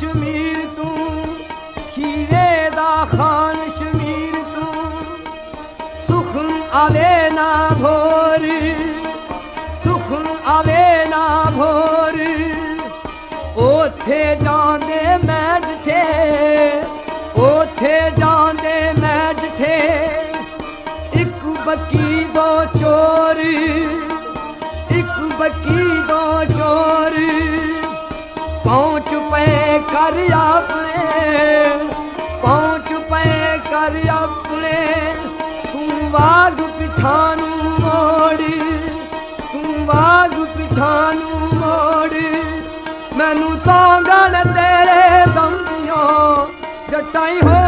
शमीर तू खीरे दा खान शमीर तू सुखन आवे ना भोर सुखन आवे ना भोर ओथे जांदे मैं डिठे ओथे जांदे मैं डिठे एक बकी दो चोर एक बकी दो चोर पहुंच पे कर अपने पहुंच पे कर अपने तू वाग पिछानू मोड़ तू वाग पिछानू मोड़ मैनू तांगन तेरे दम दियों जटाई हो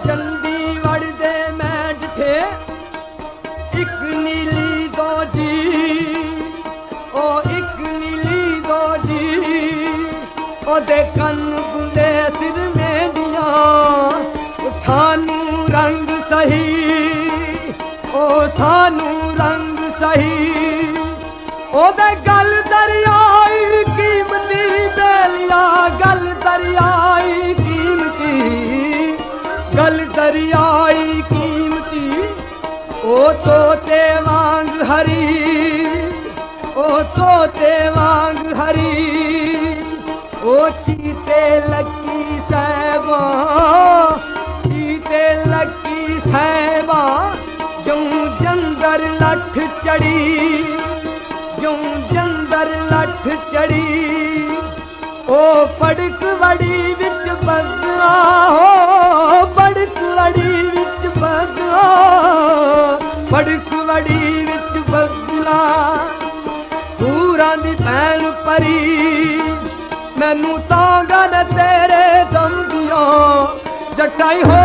जंदी वड़दे मैं डिठे एक नीली दो जी ओ एक नीली दो जी ओदे कन बुंदे सिर मेंडियां सानू रंग सही ओ सानू रंग सही ओदे गल दरियाई कीमती बेलिया गल दरियाई कीमती गल दरियाई कीमती ओ तोते वांग हरी ओ तोते वांग हरी ओ चीते लकी साहबा चीते लकी साहबा जूं जंदर लठ चढ़ी जूं जंदर लठ चढ़ी ओ पड़क वड़ी विच बगला हो पड़क वड़ी विच बगला पड़क वड़ी विच बगला पूरा दी भैन परी मैनू तांगन तेरे दम दियों जटाई हो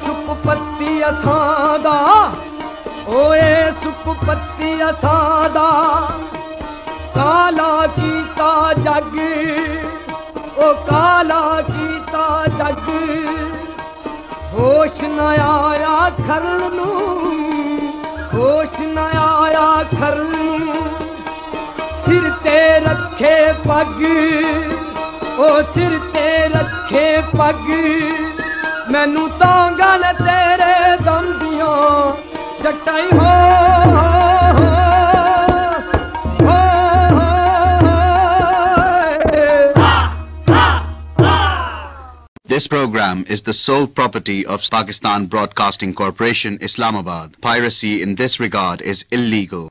सुखपति असादा ओए सुखपति असादा काला कीता जग ओ काला कीता जग होश न आया खरल नू होश न आया खरल नू सिर ते रखे पग ओ सिर ते रखे पग मैनू तांगन तेरे दम दियों जटाई हो This program is the sole property of Pakistan Broadcasting Corporation, Islamabad. Piracy in this regard is illegal.